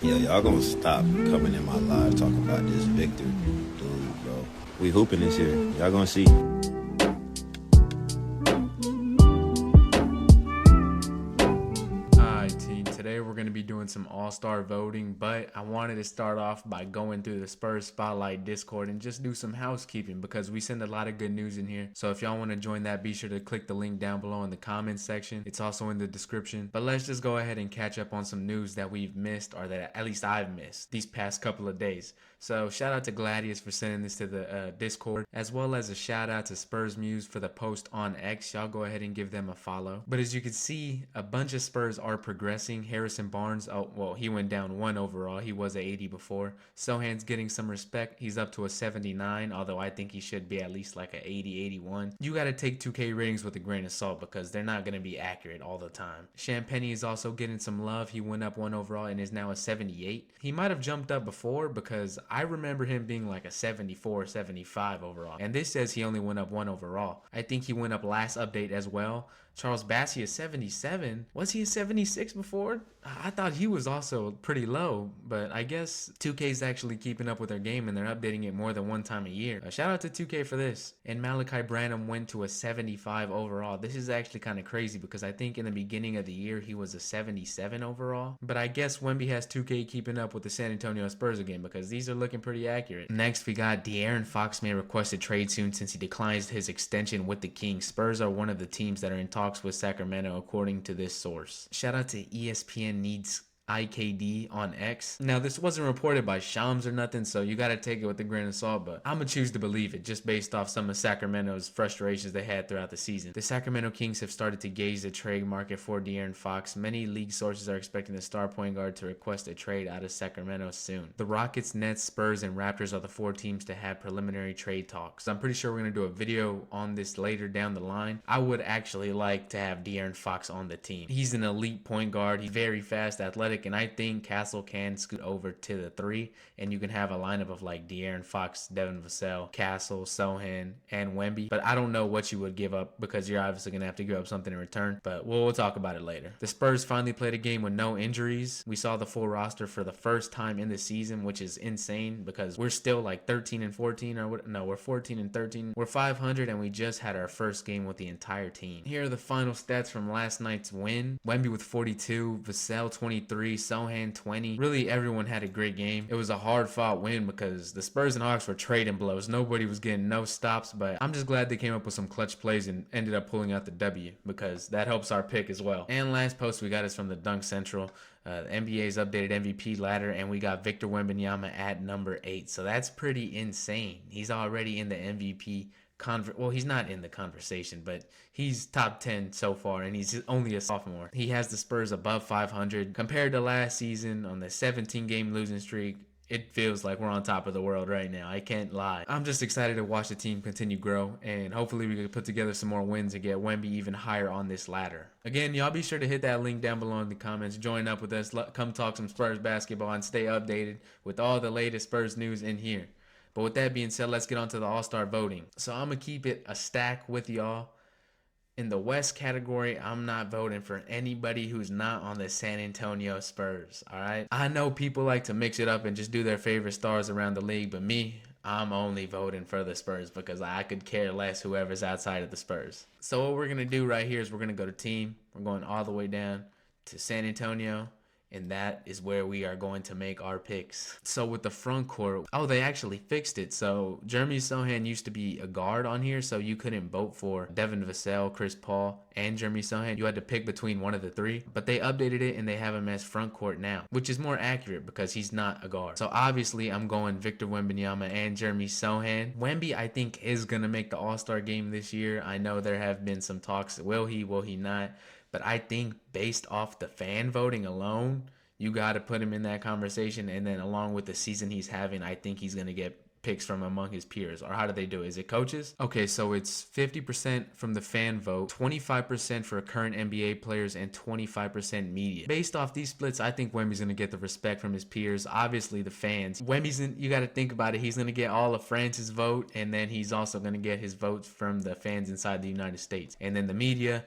Yeah, y'all gonna stop coming in my live talking about this Victor dude, bro. We hooping this year. Y'all gonna see. Alright team, today we're going to be doing some all-star voting, but I wanted to start off by going through the Spurs Spotlight Discord and just do some housekeeping because we send a lot of good news in here. So if y'all want to join that, be sure to click the link down below in the comments section. It's also in the description. But let's just go ahead and catch up on some news that we've missed, or that at least I've missed these past couple of days. So shout out to Gladius for sending this to the Discord, as well as a shout out to Spurs Muse for the post on X. Y'all go ahead and give them a follow. But as you can see, a bunch of Spurs are progressing. Harrison Barnes, oh well, he went down 1 overall. He was a 80 before. Sohan's getting some respect. He's up to a 79, although I think he should be at least like a 80, 81. You got to take 2K ratings with a grain of salt because they're not going to be accurate all the time. Champagny is also getting some love. He went up 1 overall and is now a 78. He might have jumped up before because I remember him being like a 74, 75 overall. And this says he only went up 1 overall. I think he went up last update as well. Charles Bassey is 77. Was he a 76 before? I thought he was also pretty low, but I guess 2K is actually keeping up with their game and they're updating it more than one time a year. Shout out to 2K for this. And Malachi Branham went to a 75 overall. This is actually kind of crazy because I think in the beginning of the year he was a 77 overall. But I guess Wemby has 2K keeping up with the San Antonio Spurs again because these are looking pretty accurate. Next we got De'Aaron Fox may request a trade soon since he declines his extension with the Kings. Spurs are one of the teams that are in talks with Sacramento according to this source. Shout out to ESPN needs IKD on X. Now this wasn't reported by Shams or nothing, so you gotta take it with a grain of salt, but I'ma choose to believe it just based off some of Sacramento's frustrations they had throughout the season. The Sacramento Kings have started to gauge the trade market for De'Aaron Fox. Many league sources are expecting the star point guard to request a trade out of Sacramento soon. The Rockets, Nets, Spurs, and Raptors are the 4 teams to have preliminary trade talks. I'm pretty sure we're gonna do a video on this later down the line. I would actually like to have De'Aaron Fox on the team. He's an elite point guard. He's very fast, athletic, and I think Castle can scoot over to the 3, and you can have a lineup of like De'Aaron Fox, Devin Vassell, Castle, Sohan, and Wemby. But I don't know what you would give up because you're obviously going to have to give up something in return, but we'll talk about it later. The Spurs finally played a game with no injuries. We saw the full roster for the first time in the season, which is insane because we're still like 13 and 14, or what? No, we're 14 and 13. We're 500 and we just had our first game with the entire team. Here are the final stats from last night's win. Wemby with 42, Vassell 23, Sohan 20. Really, everyone had a great game. It was a hard-fought win because the Spurs and Hawks were trading blows. Nobody was getting no stops, but I'm just glad they came up with some clutch plays and ended up pulling out the W because that helps our pick as well. And last post we got is from the Dunk Central. The NBA's updated MVP ladder, and we got Victor Wembanyama at number 8. So that's pretty insane. He's already in the MVP well, he's not in the conversation, but he's top 10 so far, and he's only a sophomore. He has the Spurs above 500. Compared to last season on the 17-game losing streak, it feels like we're on top of the world right now. I can't lie. I'm just excited to watch the team continue grow, and hopefully we can put together some more wins and get Wemby even higher on this ladder. Again, y'all be sure to hit that link down below in the comments. Join up with us. Come talk some Spurs basketball and stay updated with all the latest Spurs news in here. But with that being said, let's get on to the All-Star voting. So I'm going to keep it a stack with y'all. In the West category, I'm not voting for anybody who's not on the San Antonio Spurs, all right? I know people like to mix it up and just do their favorite stars around the league, but me, I'm only voting for the Spurs because I could care less whoever's outside of the Spurs. So what we're going to do right here is we're going to go to team. We're going all the way down to San Antonio. And that is where we are going to make our picks. So with the front court, oh, they actually fixed it. So Jeremy Sohan used to be a guard on here, so you couldn't vote for Devin Vassell, Chris Paul, and Jeremy Sohan. You had to pick between one of the 3. But they updated it and they have him as front court now, which is more accurate because he's not a guard. So obviously I'm going Victor Wembanyama and Jeremy Sohan. Wemby, I think, is going to make the All-Star game this year. I know there have been some talks. Will he not? But I think based off the fan voting alone, you got to put him in that conversation. And then along with the season he's having, I think he's going to get picks from among his peers? Or how do they do it? Is it coaches? Okay, so it's 50% from the fan vote, 25% for current NBA players, and 25% media. Based off these splits, I think Wemby's going to get the respect from his peers. Obviously, the fans. You got to think about it. He's going to get all of France's vote, and then he's also going to get his votes from the fans inside the United States. And then the media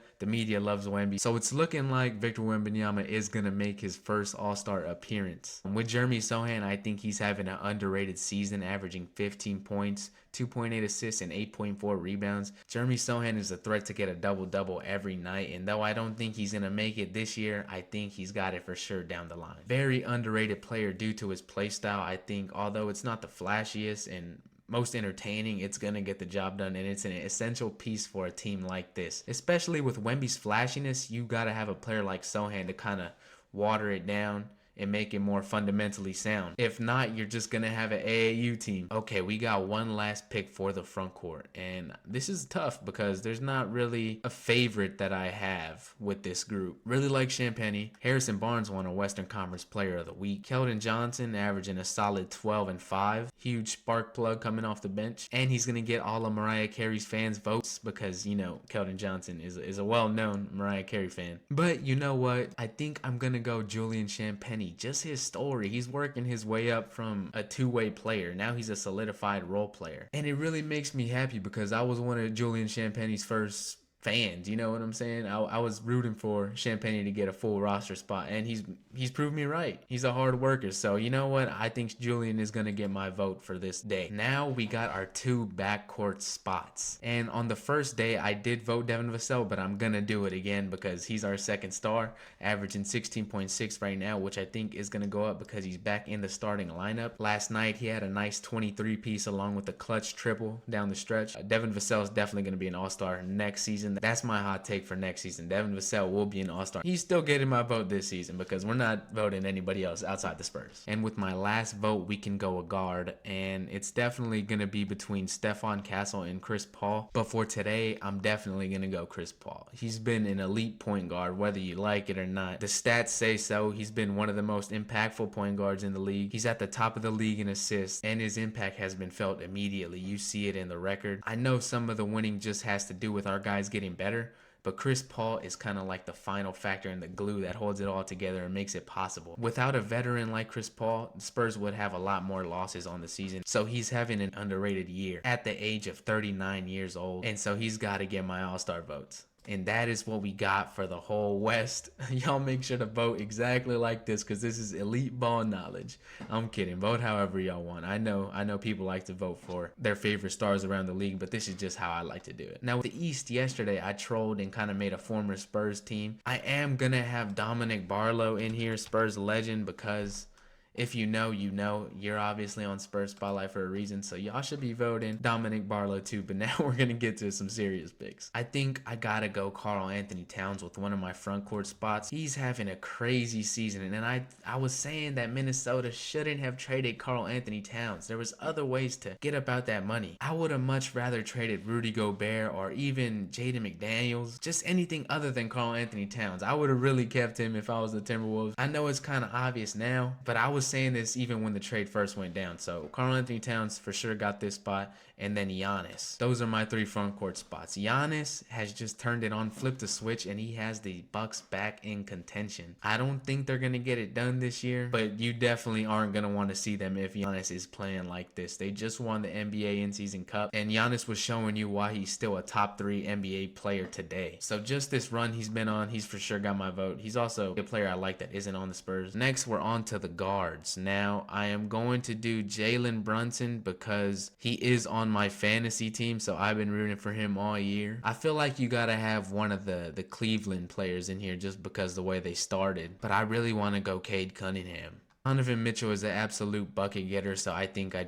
loves Wemby. So it's looking like Victor Wembanyama is going to make his first All-Star appearance. With Jeremy Sohan, I think he's having an underrated season, averaging 15 points, 2.8 assists, and 8.4 rebounds. Jeremy Sohan is a threat to get a double-double every night, and though I don't think he's going to make it this year, I think he's got it for sure down the line. Very underrated player due to his play style. I think although it's not the flashiest and most entertaining, it's going to get the job done, and it's an essential piece for a team like this. Especially with Wemby's flashiness, you got to have a player like Sohan to kind of water it down and make it more fundamentally sound. If not, you're just gonna have an AAU team. Okay, we got one last pick for the front court, and this is tough because there's not really a favorite that I have with this group. Really like Champagnie. Harrison Barnes won a Western Conference Player of the Week. Keldon Johnson averaging a solid 12 and 5. Huge spark plug coming off the bench, and he's gonna get all of Mariah Carey's fans' votes because Keldon Johnson is a well-known Mariah Carey fan. But you know what? I think I'm gonna go Julian Champagnie. Just his story. He's working his way up from a two-way player. Now he's a solidified role player. And it really makes me happy because I was one of Julian Champagnie's first fans, you know what I'm saying? I was rooting for Champagnie to get a full roster spot, and he's proved me right. He's a hard worker, so you know what? I think Julian is going to get my vote for this day. Now we got our two backcourt spots, and on the first day I did vote Devin Vassell, but I'm going to do it again because he's our second star, averaging 16.6 right now, which I think is going to go up because he's back in the starting lineup. Last night he had a nice 23 piece along with a clutch triple down the stretch. Devin Vassell is definitely going to be an all-star next season. That's my hot take for next season. Devin Vassell will be an all-star. He's still getting my vote this season because we're not voting anybody else outside the Spurs. And with my last vote, we can go a guard, and it's definitely going to be between Stephon Castle and Chris Paul. But for today, I'm definitely going to go Chris Paul. He's been an elite point guard, whether you like it or not. The stats say so. He's been one of the most impactful point guards in the league. He's at the top of the league in assists, and his impact has been felt immediately. You see it in the record. I know some of the winning just has to do with our guys getting better, but Chris Paul is kind of like the final factor and the glue that holds it all together and makes it possible. Without a veteran like Chris Paul, the Spurs would have a lot more losses on the season. So he's having an underrated year at the age of 39 years old, and so he's got to get my all-star votes. And that is what we got for the whole West. Y'all make sure to vote exactly like this because this is elite ball knowledge. I'm kidding. Vote however y'all want. I know people like to vote for their favorite stars around the league, but this is just how I like to do it. Now with the East, yesterday I trolled and kind of made a former Spurs team. I am going to have Dominic Barlow in here, Spurs legend, because if you know, you know. You're obviously on Spurs Spotlight for a reason, so y'all should be voting Dominic Barlow too. But now we're going to get to some serious picks. I think I got to go Karl Anthony Towns with one of my front court spots. He's having a crazy season, and I was saying that Minnesota shouldn't have traded Karl Anthony Towns. There was other ways to get about that money. I would have much rather traded Rudy Gobert or even Jaden McDaniels, just anything other than Karl Anthony Towns. I would have really kept him if I was the Timberwolves. I know it's kind of obvious now, but I was saying this even when the trade first went down. So Karl Anthony Towns for sure got this spot, and then Giannis. Those are my three front court spots. Giannis has just turned it on, flipped the switch, and he has the Bucks back in contention. I don't think they're going to get it done this year, but you definitely aren't going to want to see them if Giannis is playing like this. They just won the NBA in-season cup, and Giannis was showing you why he's still a top 3 NBA player today. So just this run he's been on, he's for sure got my vote. He's also a player I like that isn't on the Spurs. Next, we're on to the guards. Now, I am going to do Jalen Brunson because he is on my fantasy team, so I've been rooting for him all year. I feel like you gotta have one of the Cleveland players in here just because the way they started, but I really want to go Cade Cunningham. Donovan Mitchell is an absolute bucket getter, so I think I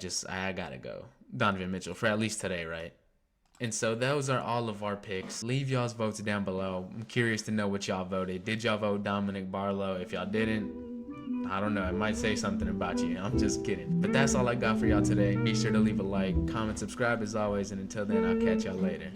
gotta go Donovan Mitchell for at least today, right? And so those are all of our picks. Leave y'all's votes down below. I'm curious to know what y'all voted. Did y'all vote Dominic Barlow? If y'all didn't, I don't know, it might say something about you. I'm just kidding. But that's all I got for y'all today. Be sure to leave a like, comment, subscribe as always, and until then, I'll catch y'all later.